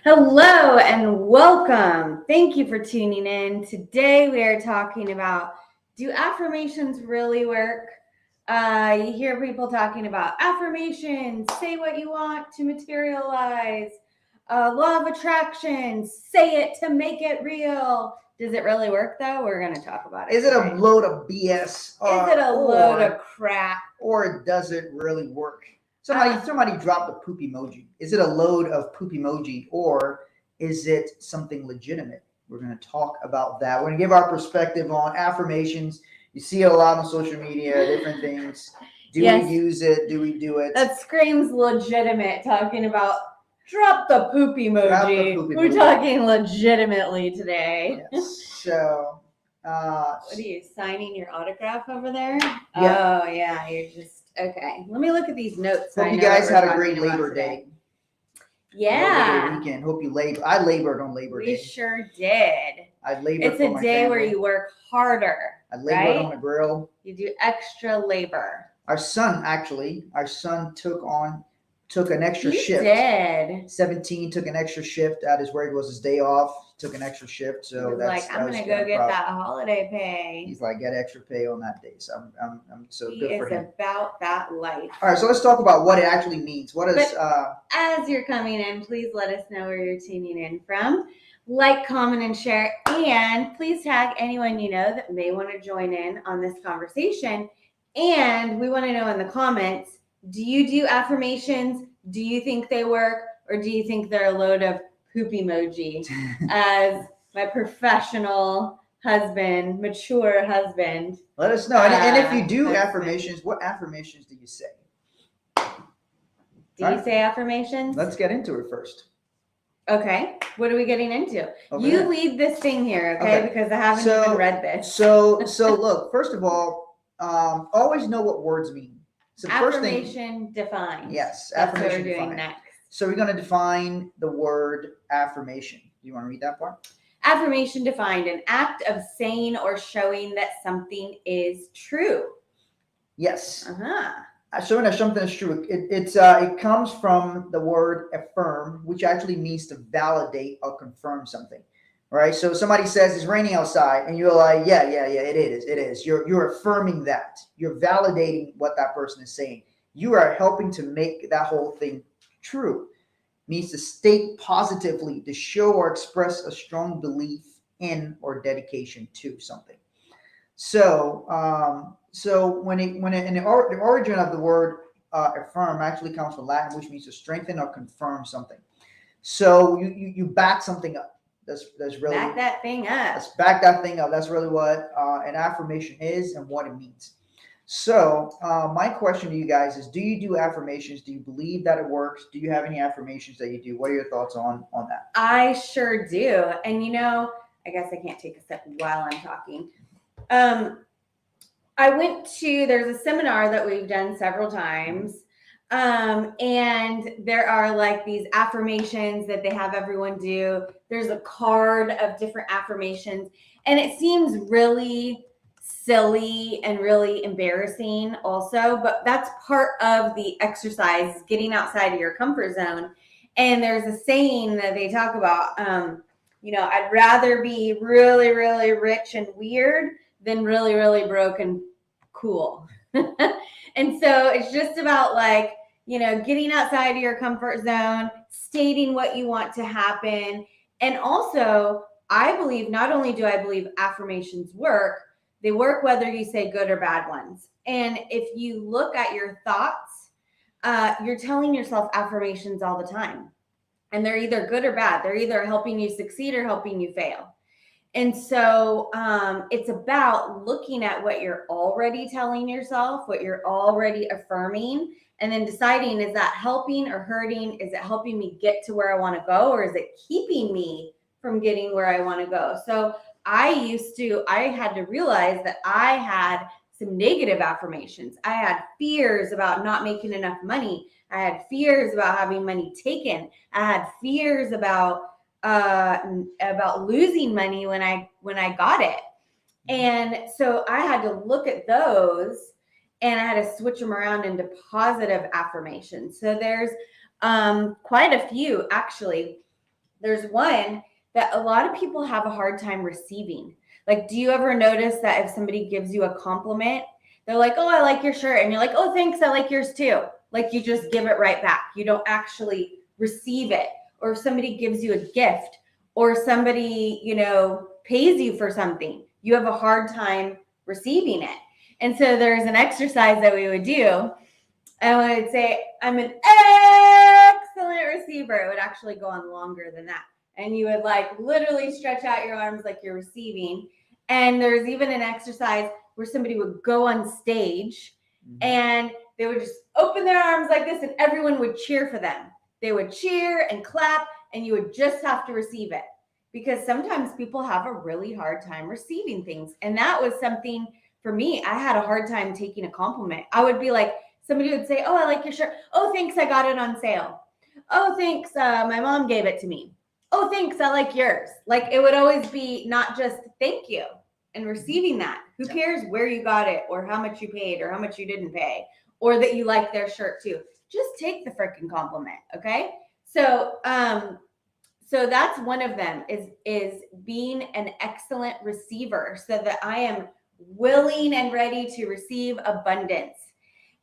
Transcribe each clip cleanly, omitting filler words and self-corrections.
Hello and welcome. Thank you for tuning in. Today we are talking about, do affirmations really work? You hear people talking about affirmations, say what you want to materialize, law of attraction, say it to make it real. Does it really work though? We're going to talk about it. Is it a load of BS? Is it a load of crap? Or does it really work? Somebody dropped a poop emoji. Is it a load of poop emoji, or is it something legitimate? We're going to talk about that. We're going to give our perspective on affirmations. You see it a lot on social media, different things. Do we use it? Do we do it? That screams legitimate, talking about drop the poop emoji. We're talking legitimately today. Yes. So, what are you, signing your autograph over there? Yeah. Oh, yeah. You're just, okay. Let me look at these notes. Hope you guys had a great Labor Day. Yeah. Labor Day weekend. Hope you labor. I labored on Labor Day. We sure did. I labored. It's a day where you work harder. I labored on the grill. You do extra labor. Our son took an extra shift. He did. 17 took an extra shift. That is where it was his day off. Took an extra shift. So that's I'm gonna go get that holiday pay. He's like, get extra pay on that day. So I'm so he good for him. He is about that life. All right, so let's talk about what it actually means. What is as you're coming in, please let us know where you're tuning in from. Like, comment, and share, and please tag anyone you know that may want to join in on this conversation. And we want to know in the comments, do you do affirmations? Do you think they work? Or do you think they're a load of poop emoji? As my professional husband, mature husband. Let us know. And if you do affirmations, what affirmations do you say? Do you say affirmations? Let's get into it first. Okay. What are we getting into? You lead this thing here, okay? Because I haven't even read this. So look, first of all, always know what words mean. So affirmation defined. Yes, that's affirmation what we're doing defined. Next. So we're going to define the word affirmation. Do you want to read that part? Affirmation defined, an act of saying or showing that something is true. Yes. Uh-huh. Showing that something is true. It comes from the word affirm, which actually means to validate or confirm something. Right? So somebody says it's raining outside, and you're like, yeah, it is. You're affirming that. You're validating what that person is saying. You are helping to make that whole thing true. It means to state positively, to show or express a strong belief in or dedication to something. So the origin of the word affirm actually comes from Latin, which means to strengthen or confirm something. So you back something up. That's really back that thing up. Let's back that thing up. That's really what an affirmation is and what it means. So my question to you guys is: do you do affirmations? Do you believe that it works? Do you have any affirmations that you do? What are your thoughts on that? I sure do. And I guess I can't take a sip while I'm talking. There's a seminar that we've done several times. And there are like these affirmations that they have everyone do. There's a card of different affirmations, and it seems really silly and really embarrassing also, but that's part of the exercise, getting outside of your comfort zone. And there's a saying that they talk about, I'd rather be really, really rich and weird than really, really broke and cool. And so it's just about getting outside of your comfort zone, stating what you want to happen. And also, I believe, not only do I believe affirmations work, they work whether you say good or bad ones. And if you look at your thoughts, you're telling yourself affirmations all the time. And they're either good or bad. They're either helping you succeed or helping you fail. And so it's about looking at what you're already telling yourself, what you're already affirming, and then deciding, is that helping or hurting? Is it helping me get to where I want to go, or is it keeping me from getting where I want to go? So I had to realize that I had some negative affirmations. I had fears about not making enough money. I had fears about having money taken. I had fears about losing money when I got it. And so I had to look at those, and I had to switch them around into positive affirmations. So there's quite a few, actually. there's one that a lot of people have a hard time receiving. Like, do you ever notice that if somebody gives you a compliment, they're like, oh, I like your shirt. And you're like, oh, thanks. I like yours too. Like, you just give it right back. You don't actually receive it. Or if somebody gives you a gift or somebody, pays you for something, you have a hard time receiving it. And so there's an exercise that we would do. And I would say, I'm an excellent receiver. It would actually go on longer than that. And you would like literally stretch out your arms like you're receiving. And there's even an exercise where somebody would go on stage and they would just open their arms like this and everyone would cheer for them. They would cheer and clap and you would just have to receive it. Because sometimes people have a really hard time receiving things. And that was something for me. I had a hard time taking a compliment. I would be like, somebody would say, oh, I like your shirt. Oh, thanks. I got it on sale. Oh, thanks. My mom gave it to me. Oh, thanks. I like yours. Like it would always be not just thank you and receiving that. Who cares where you got it or how much you paid or how much you didn't pay or that you like their shirt too. Just take the freaking compliment. Okay. So that's one of them is being an excellent receiver so that I am willing and ready to receive abundance.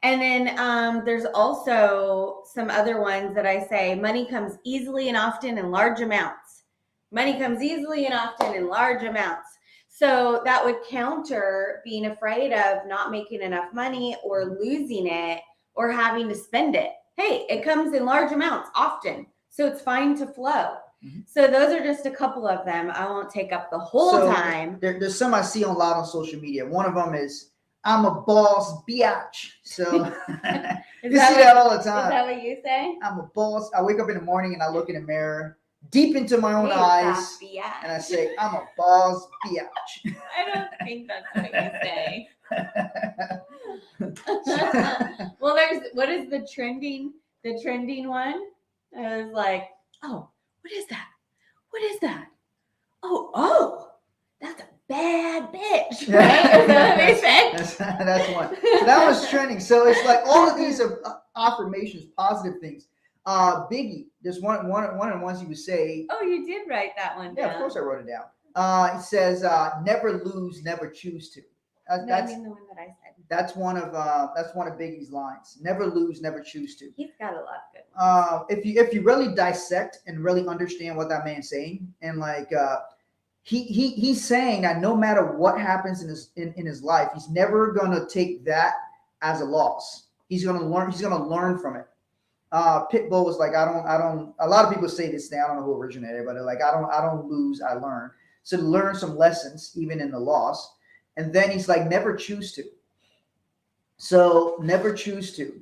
And then there's also some other ones that I say, money comes easily and often in large amounts. Money comes easily and often in large amounts. So that would counter being afraid of not making enough money or losing it or having to spend it. Hey, it comes in large amounts often. So it's fine to flow. So those are just a couple of them. I won't take up the whole time. There's some I see a lot on social media. One of them is, I'm a boss biatch. So you see that all the time. Is that what you say? I'm a boss. I wake up in the morning and I look in the mirror, deep into my own eyes, and I say, I'm a boss biatch. I don't think that's what you say. Well, what is the trending one? I was like, oh, what is that? What is that? Oh, that's a bad bitch. Right? Is that what they say? That's one. So that was trending. So it's like all of these are affirmations, positive things. Biggie, there's one of the ones he would say. Oh, you did write that one down. Yeah, of course I wrote it down. It says, never lose, never choose to. That's the one that I said. That's one of Biggie's lines. Never lose, never choose to. He's got a lot of good ones. If you really dissect and really understand what that man's saying, and like he's saying that no matter what happens in his life, he's never gonna take that as a loss. He's gonna learn from it. Pitbull was like, I don't. A lot of people say this thing. I don't know who originated, but they're like, I don't lose, I learn. So to learn some lessons even in the loss. And then he's like, never choose to. So never choose to.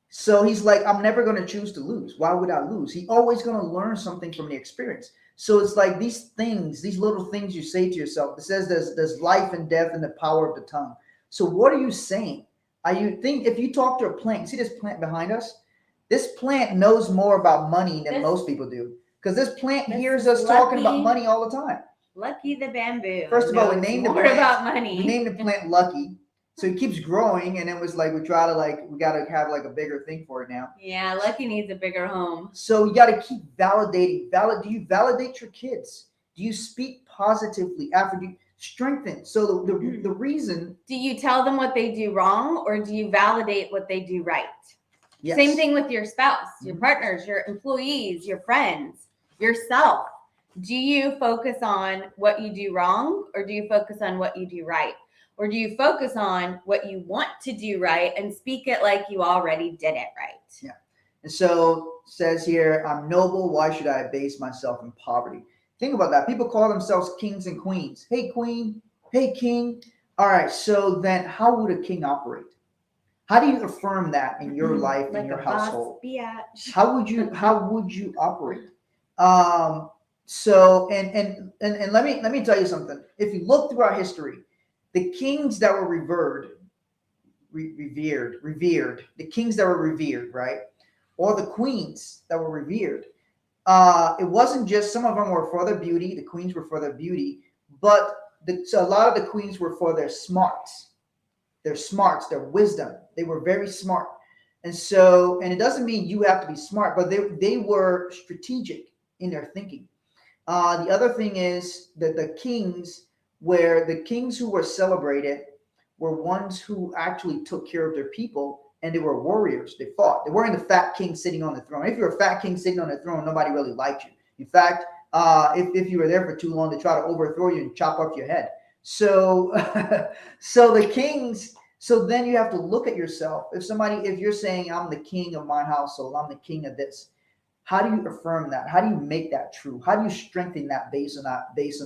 So he's like, I'm never going to choose to lose. Why would I lose? He's always going to learn something from the experience. So it's like these things, these little things you say to yourself. It says there's life and death in the power of the tongue. So what are you saying? If you talk to a plant, see this plant behind us? This plant knows more about money than most people do. Because this plant hears us talking about money all the time. Lucky the bamboo. First of all, we named the plant about money. We named the plant Lucky. So it keeps growing, and then was like, we got to have like a bigger thing for it now. Yeah, Lucky needs a bigger home. So you got to keep validating. Do you validate your kids? Do you speak positively after you strengthen? So the reason. Do you tell them what they do wrong, or do you validate what they do right? Yes. Same thing with your spouse, your partners, your employees, your friends, yourself. Do you focus on what you do wrong, or do you focus on what you do right? Or do you focus on what you want to do right and speak it like you already did it right? Yeah. And so it says here, I'm noble. Why should I abase myself in poverty? Think about that. People call themselves kings and queens. Hey, queen. Hey, king. All right. So then how would a king operate? How do you affirm that in your life, like in your household? How would you operate? So and let me tell you something. If you look throughout history, the kings that were revered, the kings that were revered, right? Or the queens that were revered. It wasn't just, some of them were for their beauty. The queens were for their beauty, but so a lot of the queens were for their smarts, their wisdom. They were very smart. And so, and it doesn't mean you have to be smart, but they were strategic in their thinking. The other thing is that the kings who were celebrated were ones who actually took care of their people, and they were warriors. They fought. They weren't the fat king sitting on the throne. If you're a fat king sitting on the throne, nobody really liked you. In fact, if you were there for too long, they try to overthrow you and chop off your head. So, so the kings. So then you have to look at yourself. If you're saying, I'm the king of my household, I'm the king of this, how do you affirm that? How do you make that true? How do you strengthen that based on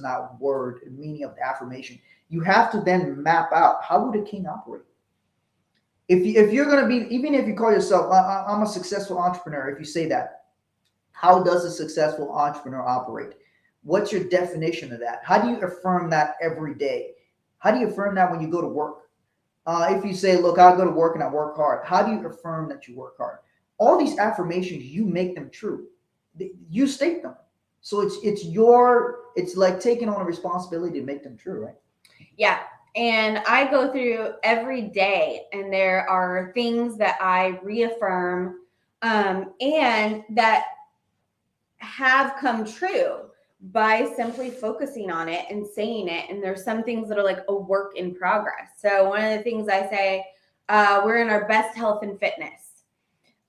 that word and meaning of the affirmation? You have to then map out, how would a king operate? If you're going to be, even if you call yourself, I'm a successful entrepreneur, if you say that, how does a successful entrepreneur operate? What's your definition of that? How do you affirm that every day? How do you affirm that when you go to work? If you say, look, I'll go to work and I work hard, how do you affirm that you work hard? All these affirmations, you make them true. You state them. So it's like taking on a responsibility to make them true, right? Yeah. And I go through every day, and there are things that I reaffirm and that have come true by simply focusing on it and saying it. And there's some things that are like a work in progress. So one of the things I say, we're in our best health and fitness.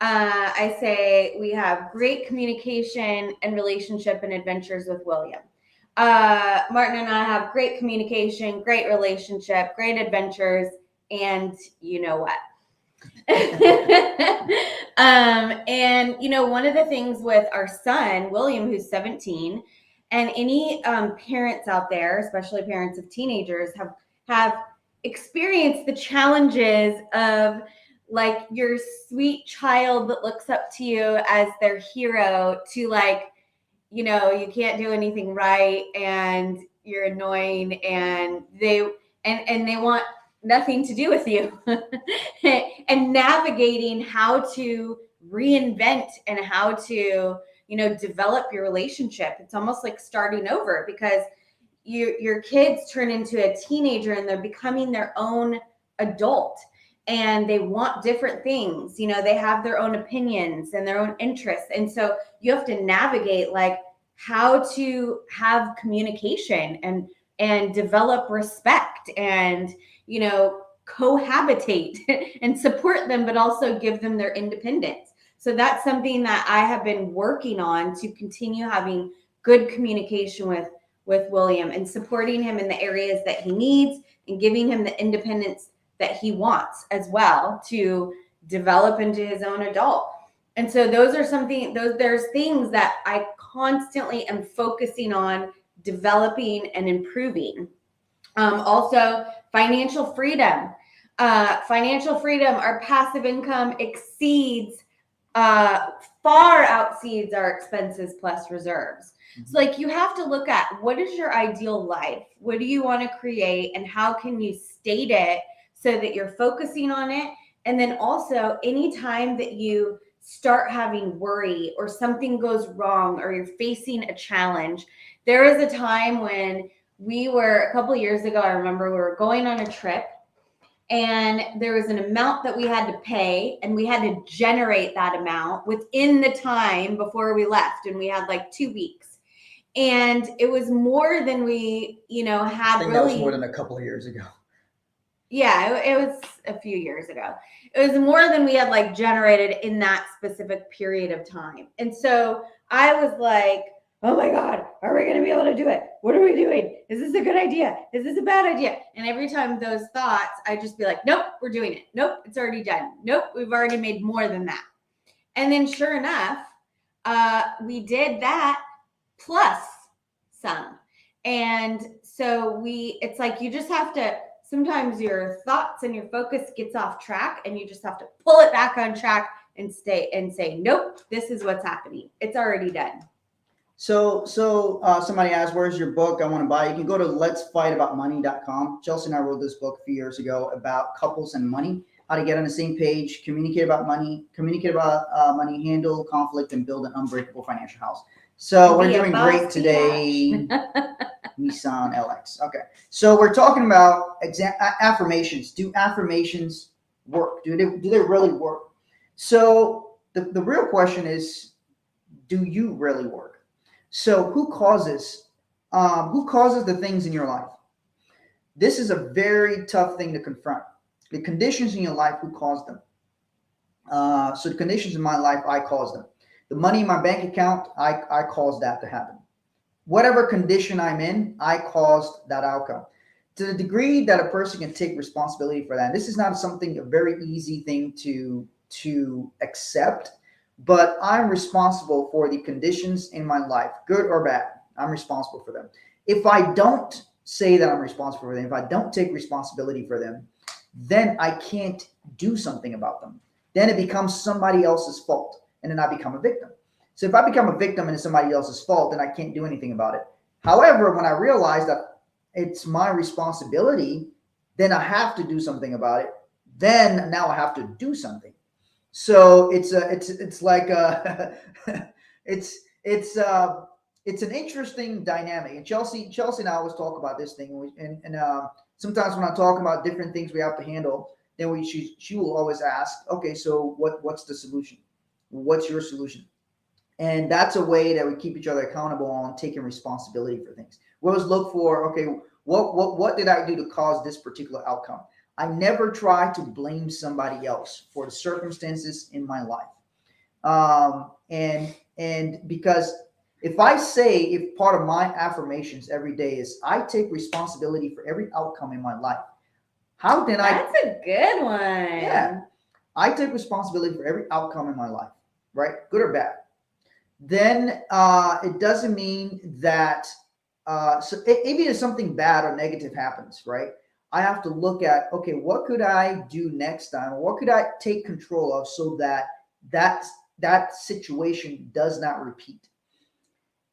I say we have great communication and relationship and adventures with William. Martin and I have great communication, great relationship, great adventures, and you know what? And one of the things with our son, William, who's 17, and any parents out there, especially parents of teenagers, have experienced the challenges of like your sweet child that looks up to you as their hero to like, you can't do anything right and you're annoying and they want nothing to do with you. And navigating how to reinvent and how to, develop your relationship. It's almost like starting over because your kids turn into a teenager and they're becoming their own adult. And they want different things. They have their own opinions and their own interests. And so you have to navigate like how to have communication and develop respect and, cohabitate and support them, but also give them their independence. So that's something that I have been working on to continue having good communication with William and supporting him in the areas that he needs and giving him the independence that he wants as well to develop into his own adult. And so there's things that I constantly am focusing on developing and improving. Also, financial freedom. Our passive income far exceeds our expenses plus reserves. So like you have to look at what is your ideal life? What do you want to create? And how can you state it so that you're focusing on it? And then also anytime that you start having worry or something goes wrong or you're facing a challenge, there is a time when a couple of years ago, I remember we were going on a trip and there was an amount that we had to pay and we had to generate that amount within the time before we left. And we had like 2 weeks. And it was more than we, had I think really. That was more than a couple of years ago. Yeah, it was a few years ago. It was more than we had like generated in that specific period of time. And so I was like, oh my God, are we going to be able to do it? What are we doing? Is this a good idea? Is this a bad idea? And every time those thoughts, I'd just be like, nope, we're doing it. Nope, it's already done. Nope, we've already made more than that. And then sure enough, we did that plus some. And so it's like you just have to, sometimes your thoughts and your focus gets off track and you just have to pull it back on track and say, nope, this is what's happening. It's already done. So somebody asked, where's your book? I want to buy it. You can go to letsfightaboutmoney.com. Chelsea and I wrote this book a few years ago about couples and money, how to get on the same page, communicate about money, handle conflict, and build an unbreakable financial house. So we're doing great today. Nissan LX. Okay. So we're talking about affirmations. Do affirmations work? Do they really work? So the real question is, do you really work? So who causes the things in your life? This is a very tough thing to confront. The conditions in your life, who caused them? So the conditions in my life, I caused them. The money in my bank account, I caused that to happen. Whatever condition I'm in, I caused that outcome. To the degree that a person can take responsibility for that, this is not something, a very easy thing to accept, but I'm responsible for the conditions in my life, good or bad. I'm responsible for them. If I don't say that I'm responsible for them, if I don't take responsibility for them, then I can't do something about them. Then it becomes somebody else's fault, and then I become a victim. So if I become a victim and it's somebody else's fault, then I can't do anything about it. However, when I realize that it's my responsibility, then I have to do something about it. Then now I have to do something. So it's like it's an interesting dynamic. And Chelsea and I always talk about this thing, and sometimes when I'm talking about different things we have to handle, then she will always ask, okay, so what's the solution? What's your solution? And that's a way that we keep each other accountable on taking responsibility for things. We always look for, okay, what did I do to cause this particular outcome? I never try to blame somebody else for the circumstances in my life. And because if part of my affirmations every day is I take responsibility for every outcome in my life, how did That's a good one. Yeah, I take responsibility for every outcome in my life, right? Good or bad. Then it doesn't mean that even if something bad or negative happens, right? I have to look at, okay, what could I do next time? Or what could I take control of so that that situation does not repeat?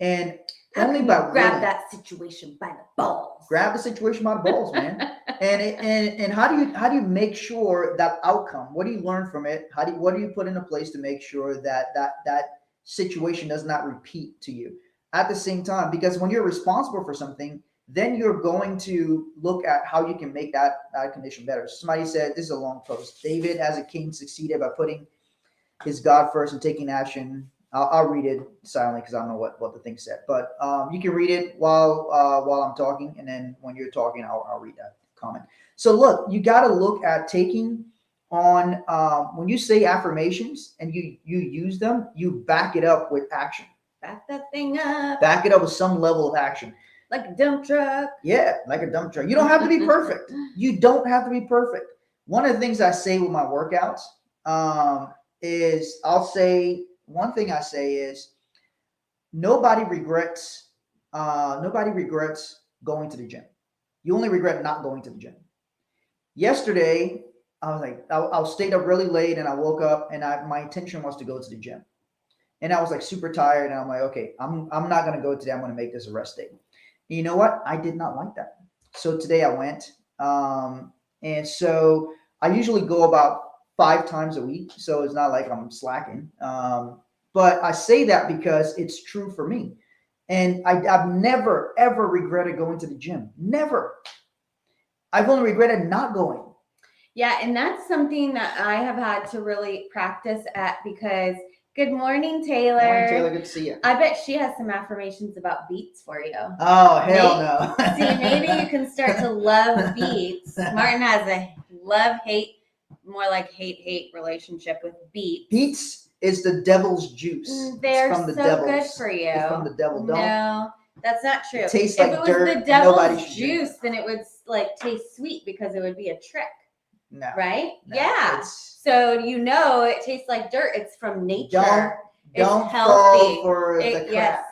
And How only can by you grab willing, that situation by the balls? grab the situation by the balls, man. And how do you make sure that outcome? What do you learn from it? What do you put into place to make sure that situation does not repeat to you? At the same time, because when you're responsible for something, then you're going to look at how you can make that condition better. Somebody said, this is a long post. David, as a king, succeeded by putting his God first and taking action. I'll read it silently because I don't know what the thing said. But you can read it while I'm talking, and then when you're talking, I'll read that comment. So look, you got to look at taking on when you say affirmations and you use them, you back it up with action. Back that thing up. Back it up with some level of action. Like a dump truck. Yeah, like a dump truck. You don't have to be perfect. You don't have to be perfect. One of the things I say with my workouts is one thing I say is nobody regrets going to the gym. You only regret not going to the gym. Yesterday, I was like, I stayed up really late and I woke up and my intention was to go to the gym. And I was like super tired and I'm like, okay, I'm not going to go today. I'm going to make this a rest day. And you know what? I did not like that. So today I went. And so I usually go about 5 times a week. So it's not like I'm slacking. But I say that because it's true for me. And I've never, ever regretted going to the gym. Never. I've only regretted not going. Yeah, and that's something that I have had to really practice at because good morning, Taylor. Good morning, Taylor. Good to see you. I bet she has some affirmations about beets for you. Oh, hell no. See, maybe you can start to love beets. Martin has a love-hate, more like hate-hate relationship with beets. Beets is the devil's juice. They're from the so devils. good for you. It's from the devil. No, that's not true. It tastes if like it was dirt. the devil's Nobody should juice, then it would like taste sweet because it would be a trick. No. Right? No, yeah. So it tastes like dirt. It's from nature. Don't it's healthy. Fall for the crap.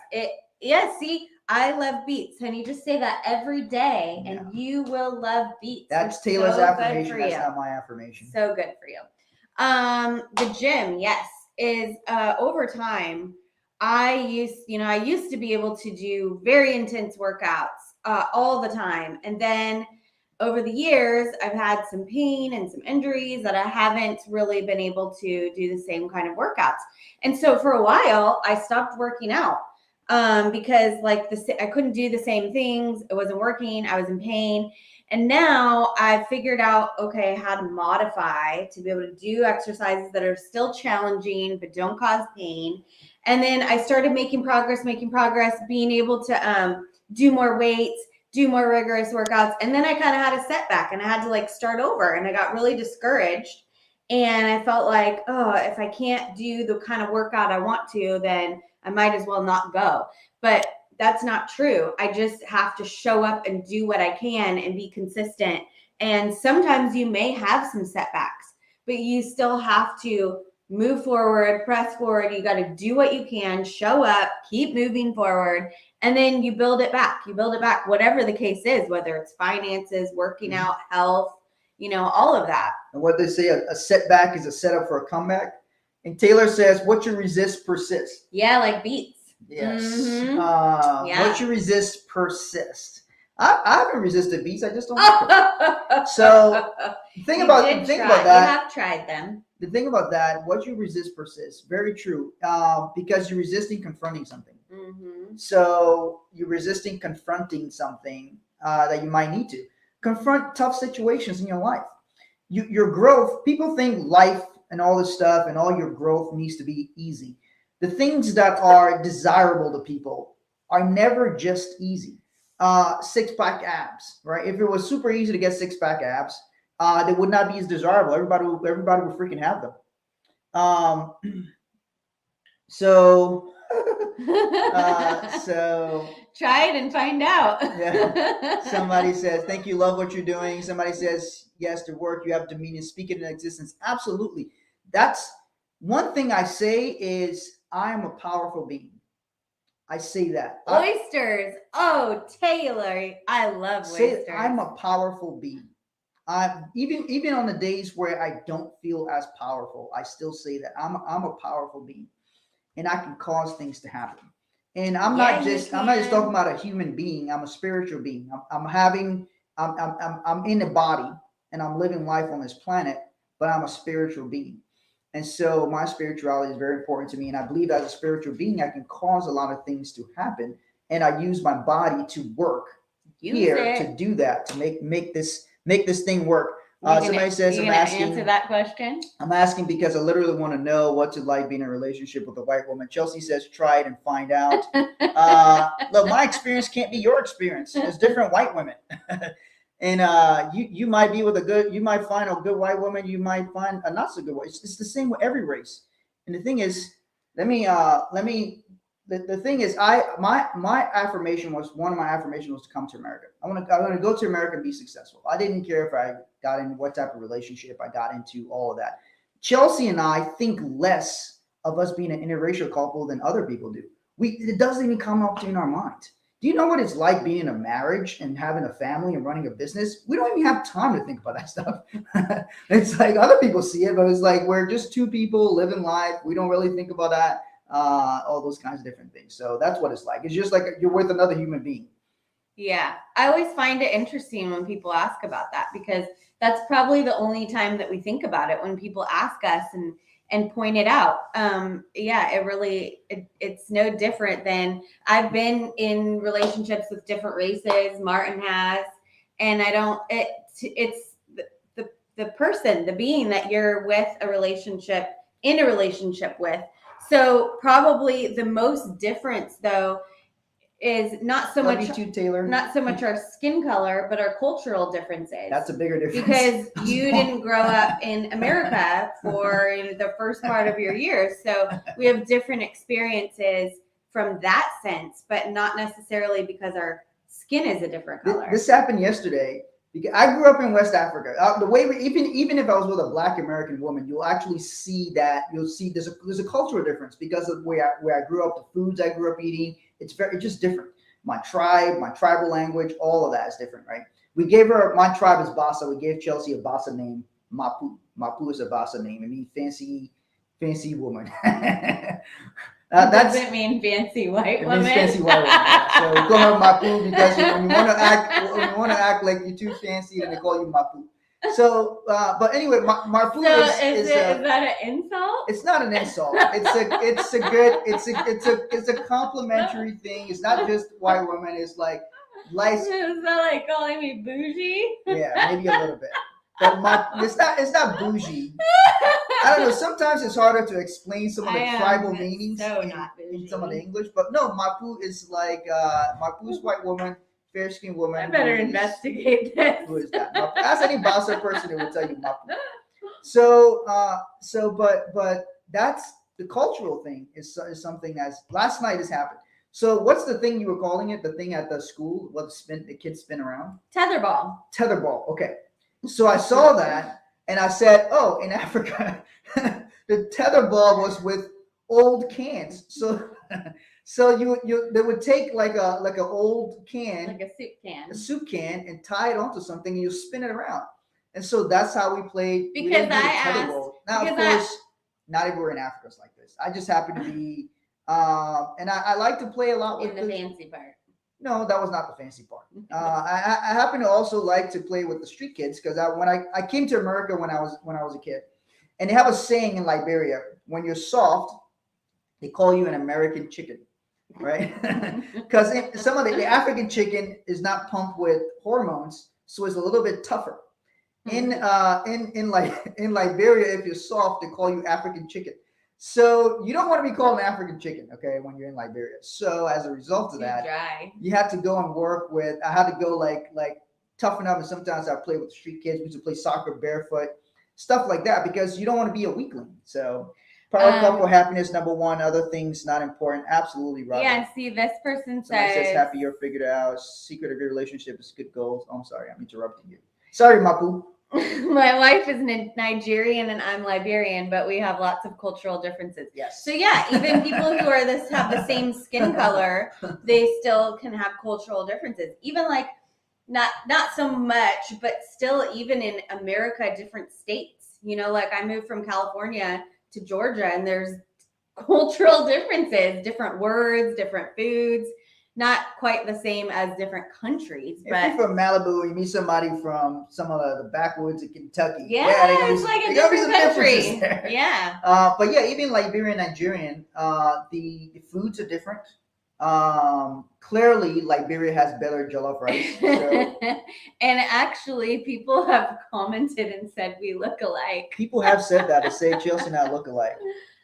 Yes. See, I love beets, and you just say that every day, and you will love beets. That's it's Taylor's so affirmation. That's not my affirmation. So good for you. The gym, yes, is over time. I used to be able to do very intense workouts all the time, and then over the years, I've had some pain and some injuries that I haven't really been able to do the same kind of workouts. And so for a while, I stopped working out because I couldn't do the same things. It wasn't working. I was in pain. And now I figured out, how to modify to be able to do exercises that are still challenging, but don't cause pain. And then I started making progress, being able to do more weights, do more rigorous workouts. And then I kind of had a setback and I had to like start over, and I got really discouraged. And I felt like, oh, if I can't do the kind of workout I want to, then I might as well not go. But that's not true. I just have to show up and do what I can and be consistent. And sometimes you may have some setbacks, but you still have to move forward, press forward. You got to do what you can, show up, keep moving forward, and then you build it back. You build it back, whatever the case is, whether it's finances, working out, health, all of that. And what they say, a setback is a setup for a comeback. And Taylor says, what you resist persists. Yeah, like beats. Yes. Yeah. What you resist persists. I haven't resisted beats. I just don't like them. So the thing about that. You have tried them. The thing about that, what you resist persists. Very true. Because you're resisting confronting something. Mm-hmm. So you're resisting confronting something that you might need to. Confront tough situations in your life. Your growth, people think life and all this stuff and all your growth needs to be easy. The things that are desirable to people are never just easy. Six-pack abs, right? If it was super easy to get six-pack abs, they would not be as desirable. Everybody would freaking have them. So try it and find out. Yeah. Somebody says, thank you, love what you're doing. Somebody says, yes, to work, you have dominion, speak it in existence. Absolutely. That's one thing I say is I am a powerful being. I say that. Oysters. Oh, Taylor. I love oysters. I'm a powerful being. Even on the days where I don't feel as powerful, I still say that I'm a powerful being, and I can cause things to happen. And I'm not just talking about a human being. I'm a spiritual being. I'm in a body and I'm living life on this planet, but I'm a spiritual being. And so my spirituality is very important to me. And I believe as a spiritual being, I can cause a lot of things to happen. And I use my body to work to do that, to make this thing work. Somebody says, I'm asking. Answer that question? I'm asking because I literally want to know what's it like being in a relationship with a white woman. Chelsea says, try it and find out. Look, my experience can't be your experience. There's different white women. And you might be with you might find a good white woman. You might find a not so good one. It's the same with every race. And the thing is, the thing is, my affirmation was, one of my affirmations was to come to America. I want to go to America and be successful. I didn't care if I got in what type of relationship I got into, all of that. Chelsea and I think less of us being an interracial couple than other people do. It doesn't even come up in our mind. Do you know what it's like being in a marriage and having a family and running a business? We don't even have time to think about that stuff. It's like other people see it, but it's like we're just two people living life. We don't really think about that, all those kinds of different things. So that's what it's like. It's just like you're with another human being. Yeah. I always find it interesting when people ask about that, because that's probably the only time that we think about it, when people ask us and point it out. It's no different than I've been in relationships with different races. Martin has, and it's the person, the being that you're in a relationship with. So probably the most difference though is not so much our skin color, but our cultural differences. That's a bigger difference. Because you didn't grow up in America for the first part of your years. So we have different experiences from that sense, but not necessarily because our skin is a different color. This happened yesterday. Because I grew up in West Africa. The way even if I was with a Black American woman, you'll actually see that. You'll see there's a cultural difference because of where I grew up, the foods I grew up eating. It's just different. My tribe, my tribal language, all of that is different, right? We gave her, my tribe is Bassa. We gave Chelsea a Bassa name, Mapu. Mapu is a Bassa name. It means fancy woman. That doesn't mean fancy white woman. It means fancy white woman. So we call her Mapu because when you want to act like you're too fancy, then they call you Mapu. So, but anyway, Mapu is that an insult? It's not an insult. It's a complimentary thing. It's not just white women. It's like light. Is that like calling me bougie? Yeah, maybe a little bit. But it's not bougie. I don't know. Sometimes it's harder to explain some of the tribal meanings so in some of the English. But no, Mapu is like Mapu's white woman, fair skinned woman. I better investigate this. Who is that? Mapu. Ask any Basa person, they will tell you Mapu. So but that's the cultural thing is something that's last night has happened. So what's the thing you were calling it? The thing at the school? What the kids spin around? Tetherball. Tetherball. Okay. So I saw that and I said, oh, in Africa, the tetherball was with old cans. So they would take like an old can, like a soup can, and tie it onto something, and you spin it around. And so that's how we played. Because I asked. Now, of course, not everywhere in Africa is like this. I just happen to be, and I like to play a lot with the fancy part. No, that was not the fancy part. I happen to also like to play with the street kids because when I came to America when I was a kid, and they have a saying in Liberia: when you're soft, they call you an American chicken, right? Because some of the African chicken is not pumped with hormones, so it's a little bit tougher. In Liberia, if you're soft, they call you African chicken. So you don't want to be called an African chicken, okay, when you're in Liberia. So as a result of that, you have to go and work with. I had to go like toughen up, and sometimes I play with the street kids. We used to play soccer barefoot, stuff like that, because you don't want to be a weakling. So power couple, happiness number one. Other things not important. Absolutely, Robert. Yeah. See, this person says happy you're figured it out. Secret of your relationship is good goals. Oh, I'm sorry, I'm interrupting you. Sorry, Mapu. My wife is Nigerian and I'm Liberian, but we have lots of cultural differences. Yes. So yeah, even people who have the same skin color, they still can have cultural differences. Even like not so much, but still even in America, different states. You know, like I moved from California to Georgia, and there's cultural differences, different words, different foods. Not quite the same as different countries, but if you're from Malibu, you meet somebody from some of the backwoods of Kentucky. Yeah, it's like a different country. Yeah. But yeah, even Liberian, Nigerian, the foods are different. Clearly, Liberia has better jollof rice. So. And actually, people have commented and said we look alike. People have said that. They say Chelsea and I look alike.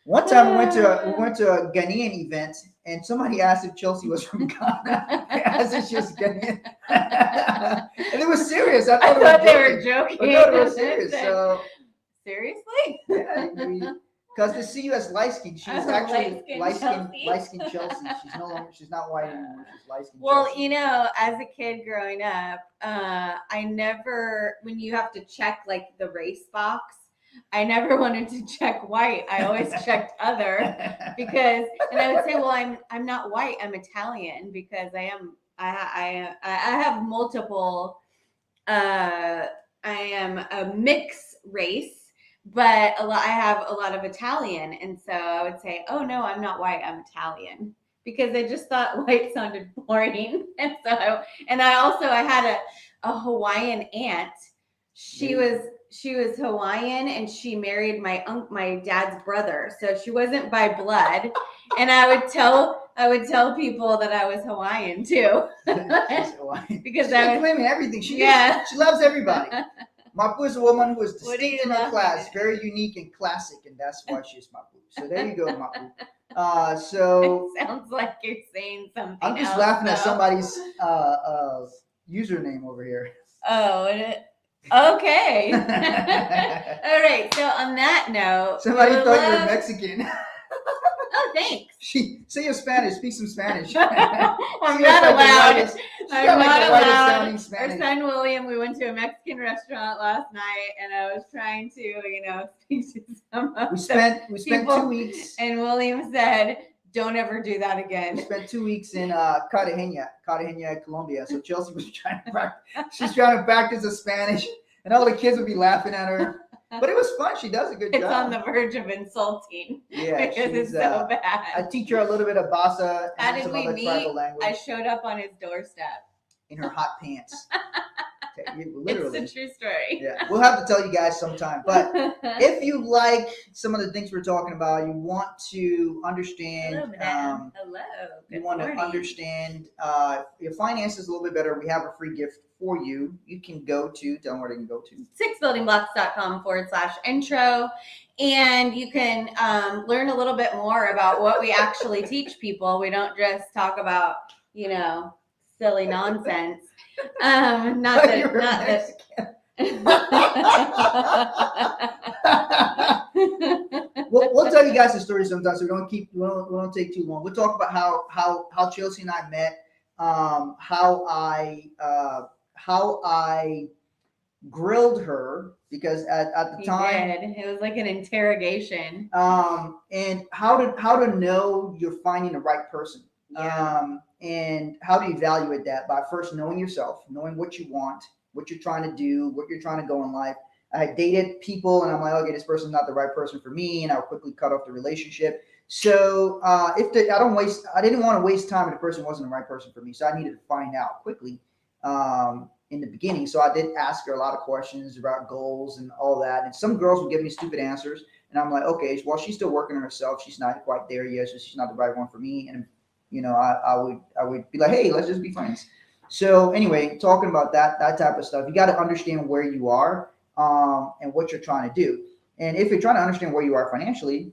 One time we went to a Ghanaian event, and somebody asked if Chelsea was from Ghana. They asked if she was Ghanaian, and it was serious. I thought they were joking. I thought it was serious. So seriously, yeah, because they see you as light skin. She's actually light skin Chelsea. She's not white anymore. She's light skin. Well, Chelsea. you know, as a kid growing up, I never, when you have to check like the race box, I never wanted to check white. I always checked other because, and I would say, well, I'm not white. I'm Italian because I have multiple. I am a mixed race, but I have a lot of Italian, and so I would say, oh no, I'm not white. I'm Italian because I just thought white sounded boring, and so I had a Hawaiian aunt. She was Hawaiian, and she married my dad's brother. So she wasn't by blood. And I would tell people that I was Hawaiian too. She's Hawaiian. Because she's claiming everything. She loves everybody. Mapu is a woman who is distinct in her class, very unique and classic, and that's why she's Mapu. So there you go, Mapu. So it sounds like you're saying something. I'm just laughing at somebody's username over here. Oh, okay. All right. So on that note, somebody thought you were Mexican. Oh, thanks. Say you're Spanish. Speak some Spanish. I'm not allowed. I'm not allowed. Spanish. Our son William, we went to a Mexican restaurant last night, and I was trying to, speak to some of We spent 2 weeks. And William said, "Don't ever do that again." We spent 2 weeks in Cartagena, Colombia. So Chelsea was trying to practice. She's trying to practice the Spanish, and all the kids would be laughing at her. But it was fun. She does a good job. It's on the verge of insulting. Yeah, because it's so bad. I teach her a little bit of Basa and How did some we other meet? tribal language. I showed up on his doorstep In her hot pants. Literally. It's a true story. Yeah, we'll have to tell you guys sometime. But if you like some of the things we're talking about, you want to understand. Hello, madam. Hello. You want to understand your finances a little bit better. We have a free gift for you. You can go to, tell them where they can go to. 6buildingblocks.com/intro. And you can learn a little bit more about what we actually teach people. We don't just talk about, silly nonsense. Not that. We'll tell you guys the story sometime, so we don't take too long. We'll talk about how Chelsea and I met, how I grilled her because at the time it was like an interrogation. And how to know you're finding the right person. Yeah. And how do you evaluate that? By first knowing yourself, knowing what you want, what you're trying to do, what you're trying to go in life. I had dated people and I'm like, okay, this person's not the right person for me, and I would quickly cut off the relationship. So I didn't want to waste time if the person wasn't the right person for me. So I needed to find out quickly in the beginning. So I did ask her a lot of questions about goals and all that. And some girls would give me stupid answers. And I'm like, okay, well, she's still working on herself. She's not quite there yet. So she's not the right one for me. And, I would be like, hey, let's just be friends. So anyway, talking about that type of stuff, you got to understand where you are and what you're trying to do. And if you're trying to understand where you are financially,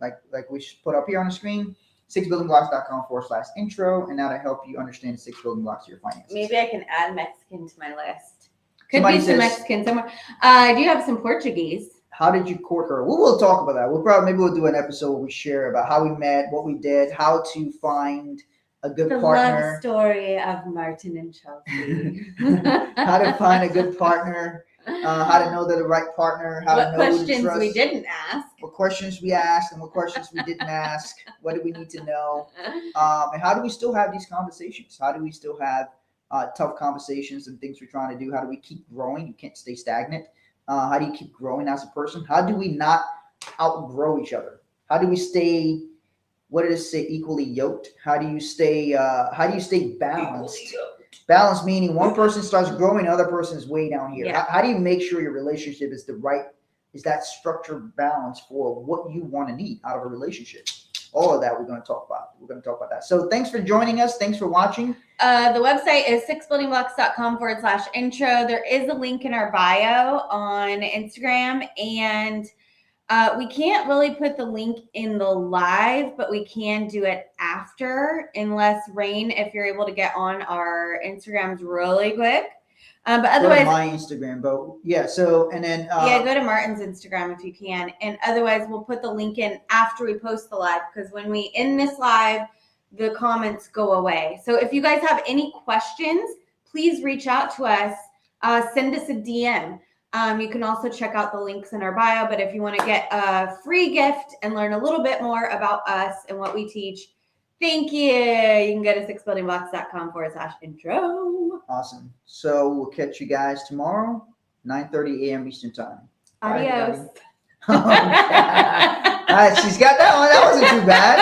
like we put up here on the screen, 6buildingblocks.com/intro, and that'll help you understand the 6 building blocks of your finances. Maybe I can add Mexican to my list. Could Somebody be some says, Mexican somewhere. I do have some Portuguese. How did you court her? We'll talk about that. We'll do an episode where we share about how we met, what we did, how to find a good partner. Love story of Martin and Chelsea. How to find a good partner. How to know they're the right partner. How to know who to trust. What questions we didn't ask. What questions we asked and what questions we didn't ask. What do we need to know? And how do we still have these conversations? How do we still have tough conversations and things we're trying to do? How do we keep growing? You can't stay stagnant. How do you keep growing as a person? How do we not outgrow each other? How do we stay, what did it say, equally yoked? How do you stay balanced? Balance meaning one person starts growing, the other person is way down here. Yeah. How do you make sure your relationship is that structured balance for what you want to need out of a relationship? All of that we're going to talk about. We're going to talk about that. So thanks for joining us. Thanks for watching. The website is 6buildingblocks.com/intro. There is a link in our bio on Instagram, and we can't really put the link in the live, but we can do it after, unless Rain, if you're able to get on our Instagrams really quick. But otherwise, go to my Instagram, but yeah. So and then go to Martin's Instagram if you can, and otherwise we'll put the link in after we post the live, because when we end this live, the comments go away. So if you guys have any questions, please reach out to us. Send us a DM. You can also check out the links in our bio. But if you want to get a free gift and learn a little bit more about us and what we teach, thank you. You can go to 6buildingblocks.com/intro. Awesome. So we'll catch you guys tomorrow, 9:30 a.m. Eastern time. Adios. All right, she's got that one. That wasn't too bad.